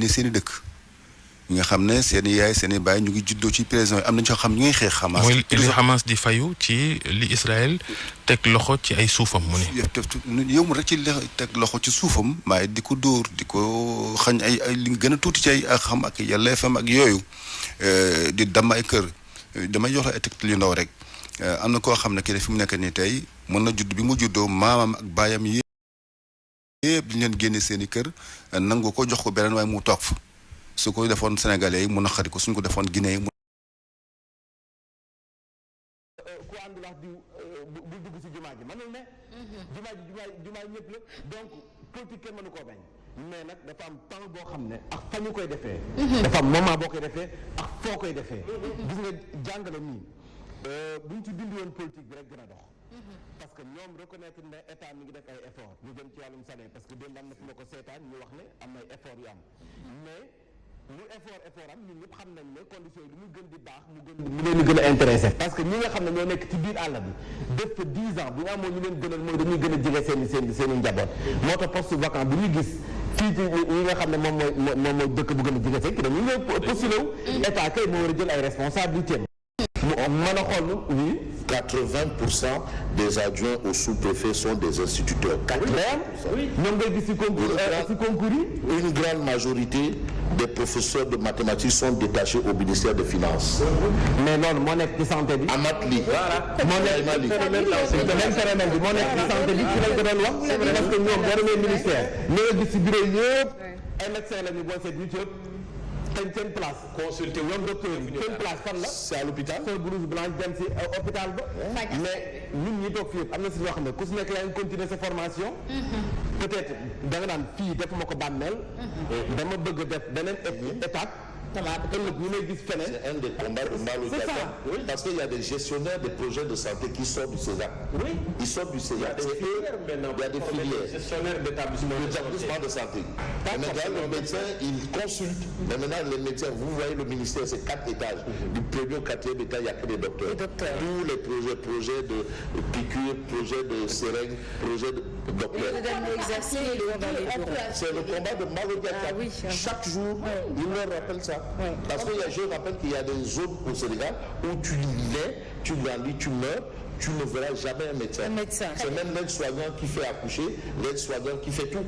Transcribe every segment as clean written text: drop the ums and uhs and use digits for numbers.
ne seen i dëkk ñi nga xam ne seen i yaay seen i baay ñu ngi juddoo ci prison yi am nañu xam ñu ngi xeex Hamas. mooy li Hamas di fayu ci li Israël teg loxo ci ay suufam mu ne. yow mu rek ci teg loxo ci suufam waaye di ko dóor di ko xañ ay li gën a tuuti ci ay ak xam ak yelleefam ak yooyu di damm ay kër damay jox la ay tegtal yu ndaw rek am na koo xam ne kii fi mu nekk nii tey mën na judd bi mu juddoo maamam ak baayam yëpp di leen génne seen i kër nangu ko jox ko beneen waaye mu toog fa su ko defoon sénégalais yi mun a xari ko suñ ko defoon Guinée yi. ku àndul wax diw bu dugg ci jumaa ji mënul ne. jumaa ñëpp la donc politique kenn mënu koo bañ. mais nag dafa am temps boo xam ne ak fa ñu koy defee. dafa am moment boo koy defee ak foo koy defee. gis nga jàngale nii buñ ci dindi woon politique bi rek gën a dox. parce que ñoom reconnaître ne état mi ngi def ay effort ñu jëm ci wàllum salaire parce que démb am na fu ma ko seetaan ñu wax ne am na ay effort yu am mais lu effort am ñun ñëpp xam nañ ne conditions yi lu muy gën di baax mu leen di gën a intéressé parce que ñi nga xam ne ñoo nekk ci biir àll bi def fa 10 ans bu ñu amoon ñu leen gënal mooy dañuy gën a jege seen i njaboot moo tax poste vacant bu ñu gis fii ci ñi nga xam ne moom mooy dëkk bu gën a jege seen ki dañuy ñëw postulé wu état kay moo war a jël ay responsabilités mën a xool oui 80% des adjoints au sous-préfet sont des instituteurs. 80%. ñoom ngay gis ci concours yi. Une grande majorité des professeurs de mathématiques sont détachés au ministère des Finances. mais loolu moo nekk ci santé bi. Amat Ly. voilà moo nekk même phénomène bi moo nekk ci santé bi ci lañ ko doon wax. parce que ñoom boo demee ministère. ñi nga gis ci bureau yëpp. ay médecins la ñu boo seet ñu ci ëpp. seen place consulté ñoom docteur yi seen place fan la c'est à l'hôpital sol blouse blanche dem si hôpital ba mais ñun ñi toog fii yëpp am na si ñoo xam ne ku si nekk yaa ngi continuer sa formation peut-être da nga naan fii defuma ko bànneel dama bëgg def beneen étape ëllëg ñu lay gis feneen. C'est un des combats de Malo-Diatta. Oui. Parce qu'il y a des gestionnaires des projets de santé qui sortent du César. Oui. Ils sortent du César. Il y a des filières. Gestionnaires d'établissement de santé. Et maintenant, le médecin, il consulte. Mais maintenant, les médecins, vous voyez le ministère, c'est 4 étages. Du premier au 4e étage, il n'y a que des docteurs. Tous les projets de piqûres, projets de seringues, projets de docteurs. C'est le combat de Malo-Diatta. Chaque jour, il leur rappelle ça. Parce que je rappelle qu'il y a des zones au Sénégal où tu nais, tu grandis, tu meurs, tu ne verras jamais un médecin. C'est même l'aide-soignant qui fait accoucher, l'aide-soignant qui fait tout.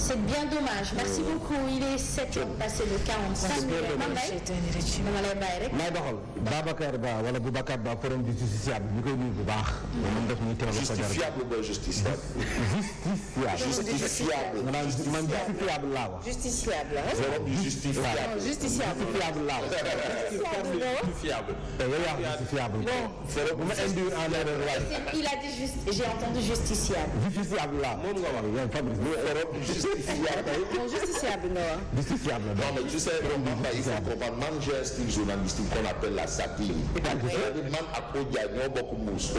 C'est bien dommage. Merci beaucoup. Il est 7h passé de 45 minutes. dama lay bàyyi rek. may doxal Babacar Ba wala Boubacar Ba forum du justiciable ñu koy nuyu bu baax. moom def ñuy teewlu ko jar. Justifiable ba justiciable. Justiciable. man justifiable laa wax. Justiciable ah. Forum du justiciable. Justiciable laa wax. Justifiable. yow yaa justifiable. Forum bu ma induire en erreur waaye. Il a dit juste. J'ai entendu justiciable. Justiciable laa. moom nga wax yow Fabrice. Forum du justiciable. Justiciable nga wax. Justiciable. Non mais tu sais il faut comprendre man j'ai un style journalistique qu'on appelle la satire. C'est-à-dire man ak Odia ñoo bokk muus.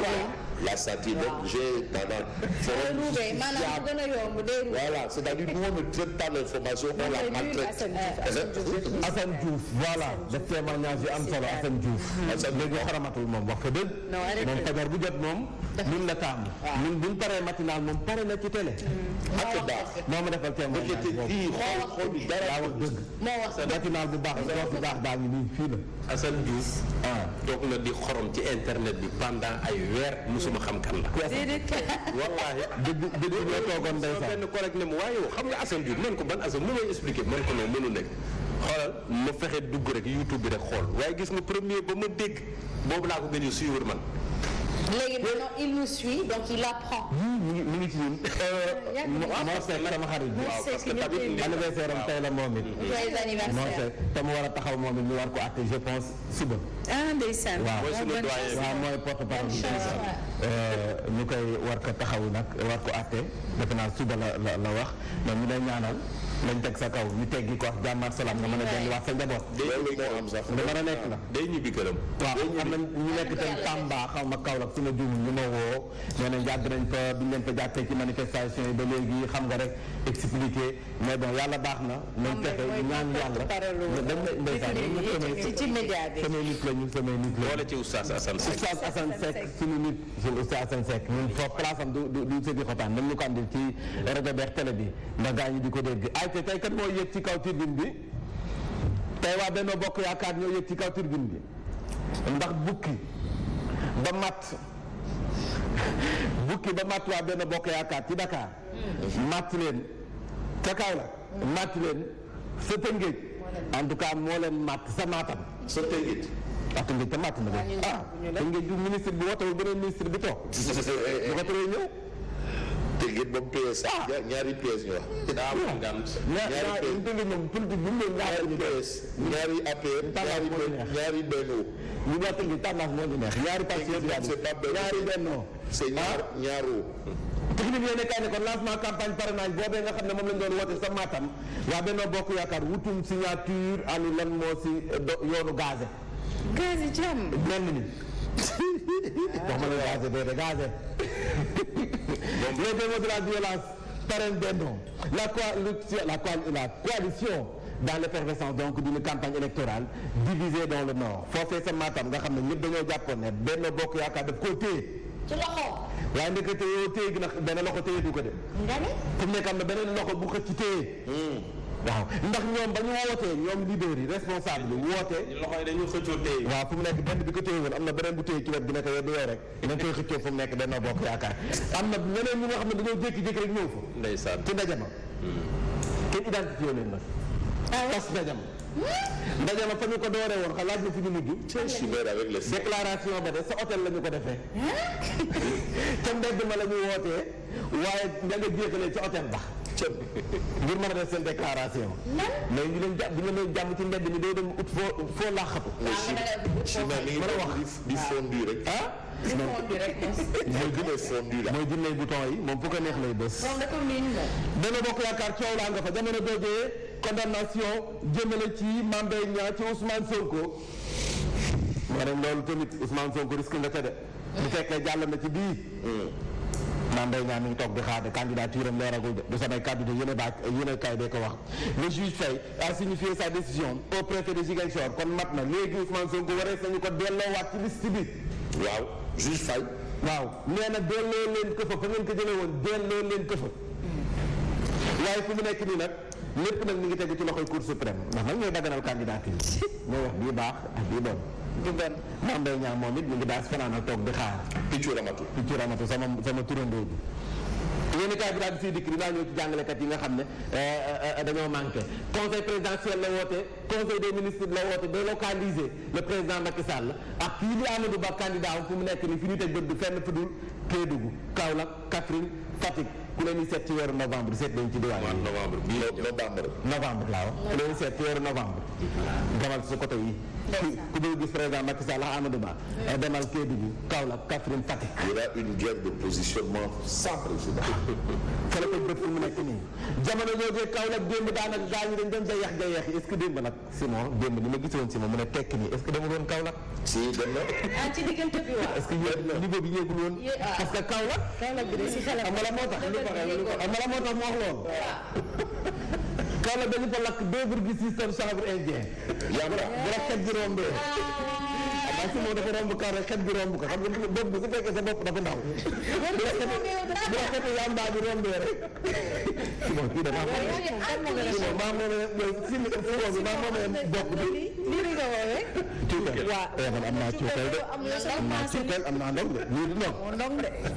La satire donc j'ai pendant. Voilà c'est-à-dire nous on ne traite pas l'information on la maltraite. Assane Diouf voilà def témoignage yu am solo Assane Diouf. léegi xaramatul moom wax fa dëgg. moom fajar bu jot moom. ñun la taamu. ñun buñ paree matinal moom pare na ci télé. ak baax. moo ma defal témoignage boobu. xool bi dara yaa wax dëgg. matinal bu baax bi baax baa ngi nii fii la. Assane Diouf toog na di xorom ci internet bi pendant ay weer musuma xam kan la. wallaahi dëgg ñoo toogoon ndeysaan benn collègue ne ma waaye yow xam nga Assane Diouf man ko ban Assane mu may expliquer man ko noonu mënu nekk xoolal ma fexe dugg rek YouTube bi rek xool waaye gis nga premier ba ma dégg boobu laa ko gën a suivre man. léegi maintenant il nous suit donc il apprend. mi ngi ci ñun. moo seet sama xarit bi. waaw parce que tamit anniversaire am tey la moom it. joyeux anniversaire. moo seet te mu war a taxaw moom it ñu war ko àtte je pense suba. ah ndeysaan. mooy sunu doyen waaw mooy porte parole bi ñu koy war ko taxaw nag war ko àtte defe naa suba la wax mais ñu lay ñaanal lañ teg sa kaw ñu teggi ko wax jàmm ak salaam nga mën a delluwaat sa njaboot. loolu moo am sax. lu mën a nekk la. day ñibbi këram. waaw am na ñu nekk tam Tamba xaw ma Kaolack su ma juumul ñu ma woo nee nañ yàgg nañ fa duñ leen fa jàppee ci manifestation yi ba léegi xam nga rek expliqué mais bon yàlla baax na nañ fexe ñaan yàlla dañ la ndeysaan ci média bi samay nit la ñun samay nit la boole ci Oustaz Assane Seck. Oustaz Assane Seck suñu nit jël Oustaz Assane Seck ñun foofu place am du sëgi xotaan dañ ñu ko andil ci rajo beex télé bi ndax gaa ñi di ko dégg ay te tey kat moo yëg ci kaw turbine bi tey waa Benno Bokk Yaakaar ñoo yëg ci kaw tribune bi ndax bukki ba mat waa Benno Bokk Yaakaar ci Dakar matt leen ca Kaolack matt leen sa Tëngéej en tout cas moo leen matt sa Matam sa Tëngéej Tëngéej te matt na de Tëngéej du ministre bi wootewul beneen ministre bi toog bu ko teree ñëw Tëngéej boobu PS ñaari PS ñu wax. daa am ngant. ñaari Tëngéej moom politique bi mu ne ñaari PS ñaari APR ñaari Benno. ñu waa Tëngéej tendance moo ñu neex ñaari parti ñaari Benno c'est ñaaru technique yooyu nekkaay ne kon lancement campagne parrainage boobee nga xam ne moom lañ doon woote sa Matam waa Benno Bokk Yaakaar wutum signature ani lan moo si yoonu gazé jàmm benn ni wax ma la gazé déedéet gazé les démons de la violence parrainent Benno la coalition dans l'effervescence donc d'une campagne électorale divisée dans le nord foofee sa Matam nga xam ne ñëpp dañoo jàppoon ne Benno Bokk Yaakaar daf koo téye ci loxo. waaye ndekete yow téye gi nag benn loxo téye du ko de. nga ne. fu mu nekk am na beneen loxo bu xëcc ci téye. waaw ndax ñoom ba ñu wootee ñoom leader yi responsable yi woote. loxo yi dañu xëccoo téye. waaw fu mu nekk benn bi ko téye woon am na beneen bu téye ci wet bi ne ko yow du yow rek dañ koy xëccoo fu mu nekk Benno Bokk Yaakaar am na ñeneen ñi nga xam ne dañoo jékki-jékki rek ñëw fa. ndeysaan ci ndaje ma. kenn identifié leen nag. tas ndaje ma. ndaje ma fa ñu ko dooree woon xalaat na fi ñu mujj. déclaration ba de sa hôtel la ñu ko defee. ca mbedd ma la ñu wootee waaye ña nga jéexalee ca hôtel ba. ngir mën a def seen déclaration. mais ñu leen jàpp bu ñu leen jàmm ci mbedd mi day dem ut foo laaxatu. mën a wax di fondu rek. di fondu rek mooy gën a fondu la. mooy jëndee bouton yi moom fu ko neex lay bës. Benno Bokk Yaakaar coow laa nga fa jamono doojee condamnation jëmale ci Mame Mbaye Niang ci Ousmane Sonko. ma ne loolu tamit Ousmane Sonko risque nga ca de. bu fekkee jàll na ci bii. Mame Mbaye Niang mi ngi toog di xaar de candidature am leeragul de du samay kàddu de yéen a kaay bee ko wax. le juge Faye a signifié sa décision au préfet de Ziguinchor kon mat na léegi Ousmane Sonko warees nañu ko delloowaat ci liste bi. waaw juge Faye. waaw nee na delloo leen ko fa ngeen ko jëlee woon delloo leen ko fa. waaye fu mu nekk nii nag lépp nag mi ngi tegu ci loxoy Cour suprême ndax nag ñooy daganal candidature yi. ñooy wax bii baax ak bii bon. du benn Mame Mbaye Niang moom it mi ngi daal fanaanal toog di xaar. Piccu Ramatu sama turandoo bi. yéen kaay bi daal di siy dikk dinaa ñëw ci jàngalekat yi nga xam ne dañoo manqué conseil présidentiel la woote conseil des ministres la woote délocaliser le président Macky Sall ak kii di Amadou Ba candidat fu mu nekk ni fi ñu teg bët bi fenn fu dul Kédougou Kaolack Kaffrine Fatick ku leen di seet ci weeru novembre seet leen ci diwaan yi. novembre laa wax ku leen di seet ci weeru novembre. demal si côté yi. ku dul gis président Macky Sall ak Amadou Ba. demal Kédougou Kaolack Kaffrine Fatick. Il y aura une guerre de positionnement sans président. fa la ko bët fu mu nekk nii jamono jooju Kaolack démb daanaka gaa ñi dañ doon jayax yi est-ce que démb nag Simon démb ni ma gisoon si moom mu ne tekk nii est-ce que dama doon Kaolack. si dem na. ci diggante bi waaw. est-ce que niveau bi yéegul woon. parce que Kaolack bi de si xelam. xam nga la moo tax xam nga la moo tax mu wax loolu. Kaolack dañu fa lakk 2,6 tonnes chanvre indien. yaa ngi bu la xet gi rombee. waaw si moom dafa romb kaw rek xet gi romb ko xam nga bopp bi su fekkee sa bopp dafa ndaw. bu la xetee yamba bi rombee rek. si moom kii dafa maa moomee bopp bi. lii nga woowee. cuukeel waaw man am naa cuukeel de. am naa ndong de lii di ndong.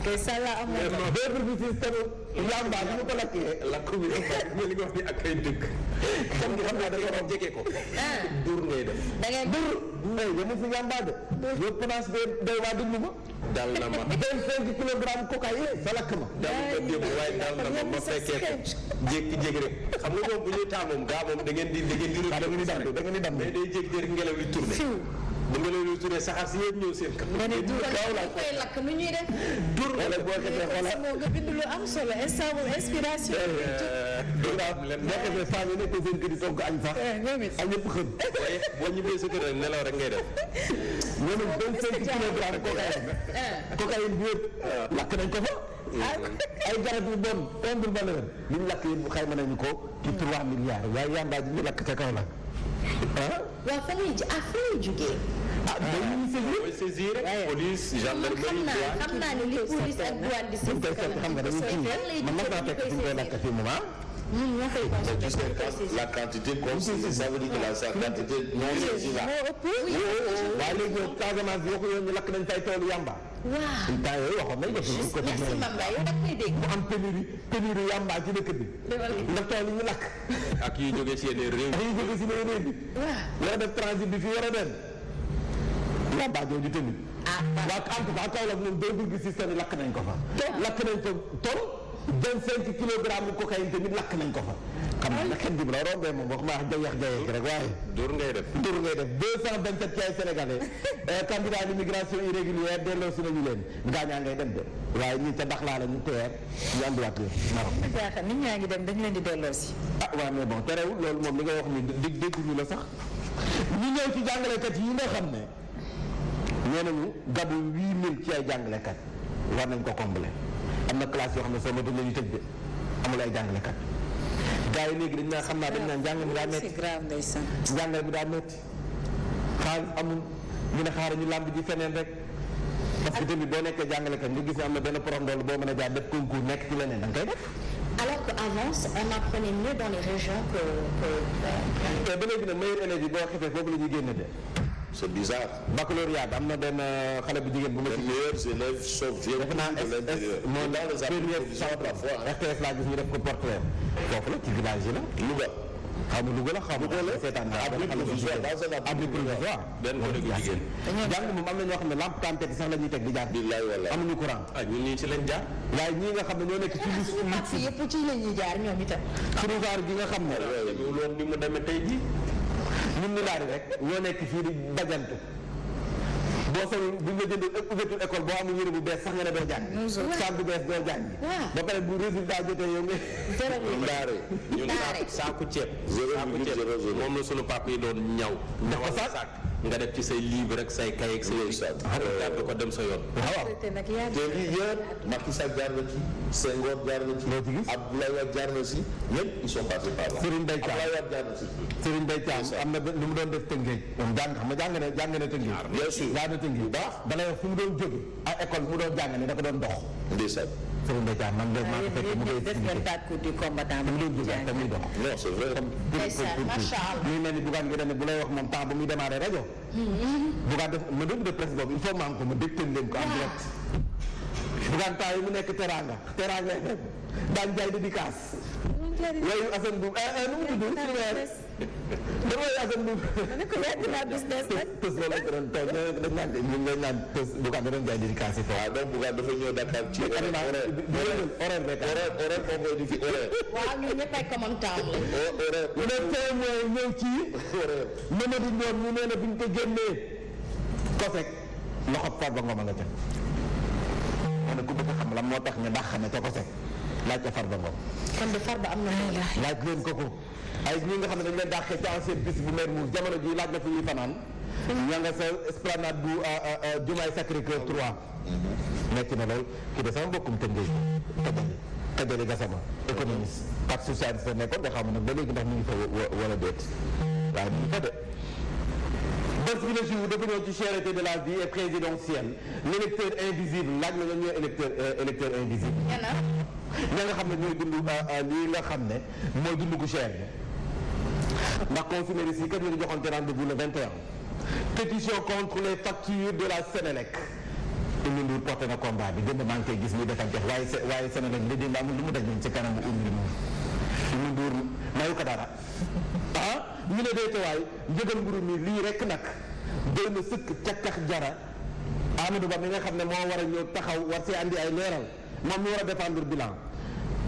kay sala am na. 2,6 tonnes yamba bi ñu ko lakkee. lakk bi li nga wax ni ak ay dëkk. xam nga xam naa dafa romb jege ko. dur ngay def. da ngay dur. yéen si yamba de. yow place de day waa déglu ma. dal na ma 25 kilogrammes cocaïne sa lakk ma. dal na démb waaye dal na ma fekkee ko jékki-jékki rek xam nga moom bu ñuy taa moom gaa moom da ngeen di dam mais day jékki-jékki ngelaw li tourné bu ngelaw li tourné saxaar si yëpp ñëw seen nga ne dur koy lakk nu ñuy def dur wala boo xetee xoolal moo nga bind lu am solo instant inspiration boo xetee saa yu nekkee seen kër yi togg añ sax ak ñëpp xëm boo ñibbee sa kër rek nelaw rek ngay def ñoo ne 25 kilogrammes cocaïne bi yëpp lakk nañ ko fa ay garab yu bon tombe valeur li ñu lakk yëpp xayma nañu ko ci 3 milliards waaye yamba ji ñu lakk ca kaw la waaw fa lay jógee dañu mooy saisir police gendarmerie xam naa ne li police ak douane di xam nga dañuy kii man mas naa fekk fi ñu koy lakk fii moment La quantité consigne, ça veut dire que la quantité non saisie là. waaye léegi ñoom Casamance bi waxu yoon ñu lakk nañ fay toolu yamba. waaw temps yooyu waxoon nañ ko fi. merci Mamba yow da ngay dégg. mu am pénurie yamba ci dëkk bi. ndax tool yi ñu lakk. ak yi jógee ci yeneen réew. yi jóge si yeneen réew bi. war a def transit bi fi war a dem. yamba jooju tamit. waa en tout cas Kaolack moom 2,6 tonnes lakk nañ ko fa. lakk nañ fa tonne 25 kilogrammes de cocaïne tamit lakk nañ ko fa. xam nga nag xet gi bu la rombee moom wax ma jayeex rek waaye. dóor ngay def 227 ci ay sénégalais candidat d'immigration irrégulière delloo si nañu leen gaañaa ngay dem de waaye ñi ca Dakhla la ñu teer ñu andiwaat leen Maroc. jaaxal nit ñaa ngi dem dañu leen di delloo si. waaw mais bon terewul loolu moom li nga wax ni dégguñu la sax ñu ñëw ci jàngalekat yi nga xam ne nee nañu gabu 8000 ci ay jàngalekat war nañ ko combler am na classe yoo xam ne soo ma la ñu tëj de amul ay jàngalekat gars yi léegi dañ naa xam naa dañ naan njàng mi daa metti c'est grave ndeysaan. njàngale bi daa metti xaalis amul ñu ne xaaral ñu làmb ji feneen rek parce que tamit boo nekkee jàngalekat nga gis ne am na benn porom ndoll boo mën a jaar def concours nekk ci leneen da nga koy def. Alors qu'avant, on apprenait mieux dans les régions que... te ba léegi nag meilleur élèves yi boo xefee foofu la ñuy génne de. C'est bizarre. baccalauréat am na benn xale bu jigéen bu ma Les ci. meilleurs élèves sont viennent defe naa de l'intérieur. moo Dans les abris provisoires parfois. RTS laa gis ñu def ko portrait foofu la ci village yi la. Louga. xaw ma Louga la xaw ma. seetaan naa Abri provisoire dans un abri provisoire. benn gone gu jigéen. jàng moom am na ñoo xam ne lampe tempête sax la ñuy teg di jaar. Billahi wallahi. amuñu courant. ah ñun ñii ci lañ jaar. waaye ñii nga xam ne ñoo nekk ci lu suñu mag fi yëpp ci la ñuy jaar ñoom itam. trouvaar gi nga xam ne. demewul woon ni mu demee tey jii. ñun ñu laari rek ñoo nekk fii di bajantu boo sañul bu ñu la jëndee ouverture école boo amul yére bu bees sax nga ne doo jàng. sac bu bees doo jàng. ba pare bu résultat jotee yow nga. Ndaare. ñun saaku ceeb. saaku ceeb moom la sunu papa yi doon ñaw. ñawal saak nga def ci say livre rek say kay ak say gàddu ko dem sa yoon. waaw te nag yaa te lii yëpp Macky Sall jaar na ci Senghor jaar na ci. loo ci gis Abdoulaye Wade jaar na ci ñëpp ils sont passés par là. Serigne Mbaye Thiam Abdoulaye Wade jaar na ci. Serigne Mbaye Thiam am na lu mu doon def Tëngéej. moom jàng xam nga jàng na Tëngéej. bien sûr jaar na Tëngéej baax da lay wax fu mu doon jóge ak école mu doon jàng ne dafa doon dox. ndeysaan. Serigne Mbaye Thiam man de maa ko fekk mu koy des ngeen tàkku du combattant mu doon jóge te muy dox. non c'est vrai. macha allah. muy mel ni Bougane gi ne bu lay wax moom temps ba muy démarré rajo. Bougane def ma déglu de presse boobu il faut ma am ko ma dégtal leen ko en direct. Bougane temps yi mu nekk Teranga daan jaay dédicace. yooyu Assane Boub nu mu tudd si weer damay Assane Boub. ne ko yàgg naa business nag. tës loolu lañ ko doon toog dañ naan ñu ngi naan tës Bougane da doon jaay dédicace yi waaw donc Bougane dafa ñëw Dakar ci horaire moom mooy di fi horaire. waaw ñun ñëpp ay commentaire la. horaire. le témoin ñëw ci Mamadou Ndione ñu nee na bi ñu ko génnee COSEC loxo Farba Ngom a nga ca ma ne ku bëgg xam la moo tax ñu ndax xame ca COSEC laaj ca Farba Ngom kon de Farba am na mooy la. laaj leen ko ay ñi nga xam ne dañ leen dàqee ci ancien bis bu Mermoz jamono ji laaj la fu ñuy fanaan ña nga sa esplanade bu Jumaay Sacré-Cœur 3 nekk na lool kii de sama mbokkum tëngéej Kajali Gassama économiste parti socialiste la nekkoon nga xam ne nag ba léegi ndax mu ngi fa wala déet waaye mu ngi fa de bés bi le jour dafa ñëw ci cherté de la vie et présidentielle l'électeur invisible laaj la ñoom ñooy électeur invisible ña nga xam ne ñooy dund lii nga xam ne mooy dund gu cher bi ndax consuméristes yi kat ñu ngi joxoon rendez-vous le 21 pétition contre les factures de la Sénélec Oumy Ndour porté na combat bi démb maa ngi koy gis ñu defante waaye Sénélec li démb amul lu mu dajoon ci kanamu Oumy Ndour mayu ko dara ñu ne deetewaay njëgal mburu mi lii rek nag doy na sëkk cakkax jara Amadou Ba mi nga xam ne moo war a ñëw taxaw war see andi ay leeral moom mi war a défendre bilan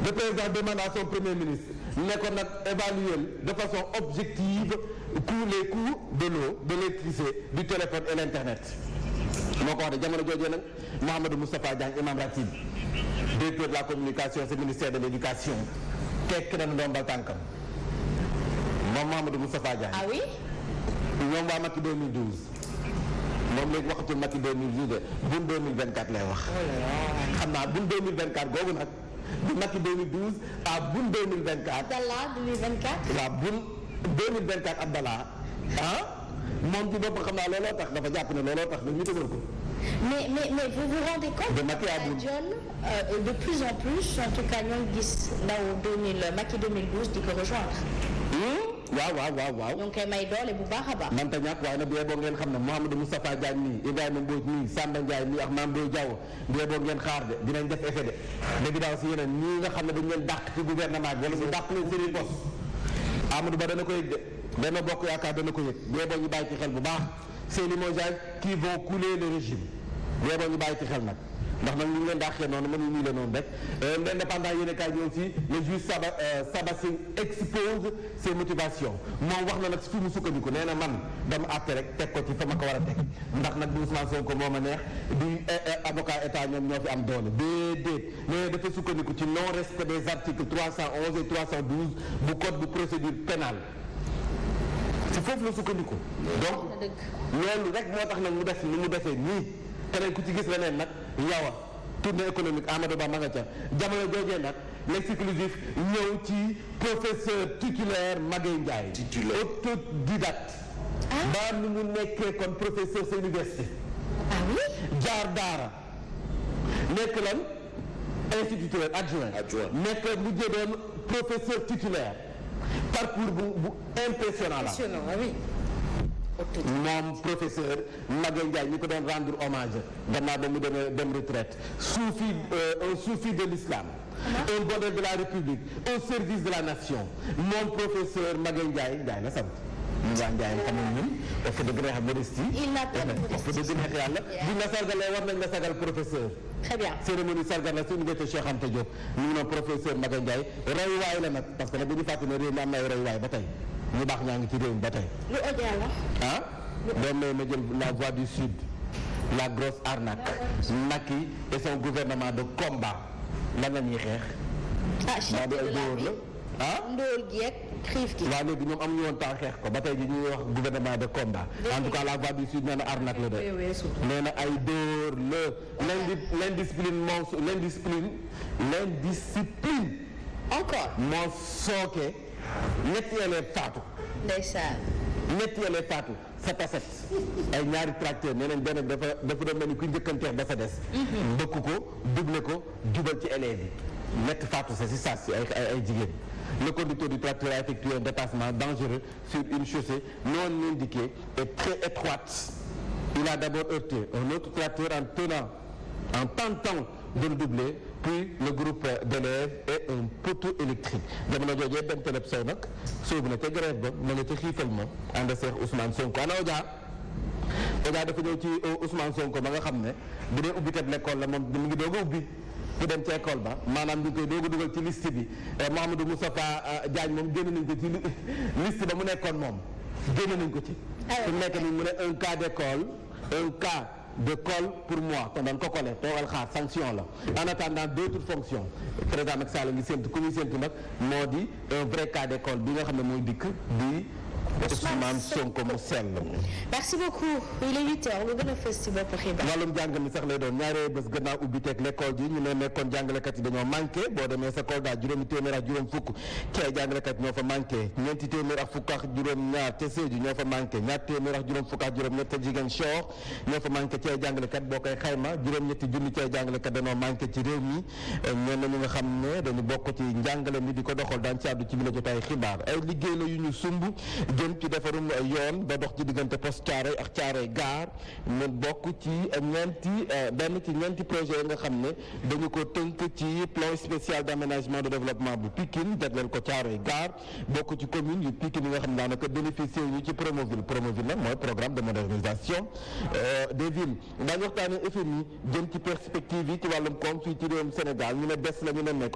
le président demande à son premier ministre ne ko nag évaluer de façon objective les coûts de l'eau de l'électricité du téléphone et l'internet moo ko wax de jamono joojee nag Mouhamadou Moustapha Diagne imam ratib directeur de la communication c'est ministère de l'éducation tekki na ndombal tànkam moom Mouhamadou Moustapha Diagne. ah oui. ñoom waa Macky 2012 moom léegi waxatul Macky 2012 de bun 2024 lay wax. xam naa bun 2024 googu nag du Macky 2012 à bun 2024. Abdallah 2024. waaw bun 2024 Abdallah moom ci bopp xam naa looloo tax dafa jàpp ne looloo tax ñu tëgal ko mais vous vous rendez compte de Macky à de plus en plus en tout cas ñoo ngi gis ndaw Macky 2012 di ko rejoindre. waaw. ñoo ngi koy may doole bu baax a baax. manta ñàkk waaye nag boo ngeen xam ne Mouhamadou Moustapha Diagne nii Ibrahima Mbodj nii Samba Ndiaye nii ak Mame Boye Diao boo ngeen xaar de dinañ def effet de léegi daaw si yeneen ñii nga xam ne dañ leen dàq ci gouvernement bi wala ñu dàq leen seen poste Amadou Ba dana ko yëg de Benno Bokk Yaakaar dana ko yëg boo ñu bàyyi ci xel bu baax c'est les limogeages qui vont couler le régime boo ñu bàyyi ci xel nag ndax nag ñu ngi leen dàqee noonu mënuñu nii la noonu rek l'indépendant yéen kaay ñëw si le juge Sabassy expose ses motivations moom wax na nag fi mu sukkandiku nee na man dama àtte rek teg ko ci fa ma ko war a teg ndax nag du Ousmane Sonko moo ma neex di avocat état ñoom ñoo fi am doole déedéet nee dafa sukkandiku ci non respect des articles 311 et 312 bu code de procédure pénale ci foofu la sukkandiku donc loolu rek moo tax nag mu def ni mu defee nii keneen ku ci gis leneen nag yow a tournée économique Amadou Ba ma nga ca jamono joojee nag l'exclusif ñëw ci professeur titulaire Maguette Ndiaye. autodidacte. mbaa nu mu nekkee kon professeur sa université. jaar daara nekk lan instituteur adjoint. nekk mujjee doon professeur titulaire parcours bu impressionnant la. moom professeur Maguette Ndiaye ñu ko doon rendre hommage gannaaw ba mu dem retraite un soufi de l'islam un modèle de la République au service de la nation moom professeur Maguette Ndiaye la sant ñu waa Ndiaye xam nañ ñun dafa dëgg neex modestie dafa dëgg neex yàlla buñ la sargalee war nañ la sagal professeur très bien cérémonie sargal la si université Cheikh Anta Diop ñu ngi noonu professeur Maguette Ndiaye royuwaay la nag parce que nag bu ñu fàtte ne réew mi am na ay royuwaay ba tey ñu baax ñaa ngi ci réew mi ba tey. lu Odia la. doon ma jël la voix du sud la grosse arnaque Macky et son gouvernement de combat lan la ñuy xeex. chef de la ndóol gi ak xiif gi. waaw léegi ñoom amuñu woon temps xeex ko ba tey ji ñuy wax gouvernement de combat. en tout cas la voix du sud nee na arnaque la de. nee na ay dóor l'indiscipline encore moo sooke. ñetti élèves faatu. ndeysaan. ñetti élèves faatu sa taset ay ñaari tracteur nee nañ benn dafa doon mel ni ku njëkkanteex ba sa des. mbëkk ko double ko jubal ci élèves yi ñetti faatu sa si saa si ay jigéen. Le conducteur du tracteur a effectué un dépassement dangereux sur une chaussée non indiquée et très étroite. Il a d'abord heurté un autre tracteur en tentant de le doubler, puis le groupe d'élèves et un poteau électrique. jamono joojee dem Télép Sow nag soobu na ca grève ba ma nga ca xiifal ma ànd Seex Ousmane Sonko ana Odia dafa ñëw ci Ousmane Sonko ba nga xam ne bu dee ubbi teb l'école la moom mu ngi doog a ubbi ku dem ci école ba maanaam ñu ngi koy doog a dugal ci liste bi Mouhamadou Moustapha Diagne moom génn nañ ko ci liste ba mu nekkoon moom génn nañ ko ci su mu nekk ni mu ne un cas d'école un cas de colle pour moi kon dañ ko collé toogal xaar sanction la en attendant d'autres fonctions président Macky Sall ngi séntu ku ñuy séntu nag moo di un vrai cas d'école bi nga xam ne mooy dikk di Ousmane Sonko mu sell. merci beaucoup il est 8h lu gën a fës ci bopp xibaar. wàllum jàng mi sax lay doon ñaaree bés gannaaw ubbi teg l'école ji ñu ne nekkoon jàngalekat yi dañoo manqué boo demee sa Kolda juróomi téeméer ak juróom fukk ci ay jàngalekat ñoo fa manqué ñeenti téeméer ak fukk ak juróom ñaar ca Sédhiou ñoo fa manqué ñaar téeméer ak juróom fukk ak juróom ñett ca Ziguinchor ñoo fa manqué ci ay jàngalekat boo koy xayma juróom-ñetti junni ci ay jàngalekat dañoo manqué ci réew mi ñenn ñi nga xam ne dañu bokk ci njàngale mi di ko doxal daan ci àddu ci bi la jotaay xibaar ay liggéey la yu ñu sumb jëm ci defarum yoon ba dox ci diggante Poste Thiaroye ak Thiaroye Gare mu bokk ci ñeenti projet yi nga xam ne dañu ko tënk ci plan spécial d'aménagement de développement bu Pikine jagleel ko Thiaroye Gare bokk ci commune yu Pikine yi nga xam ne daanaka bénéficié yu ci Promoville nag mooy programme de modernisation des villes daañu waxtaane FMI jëm ci perspective yi ci wàllum koom fii ci réewum Sénégal ñu ne bés la ñu ne nekk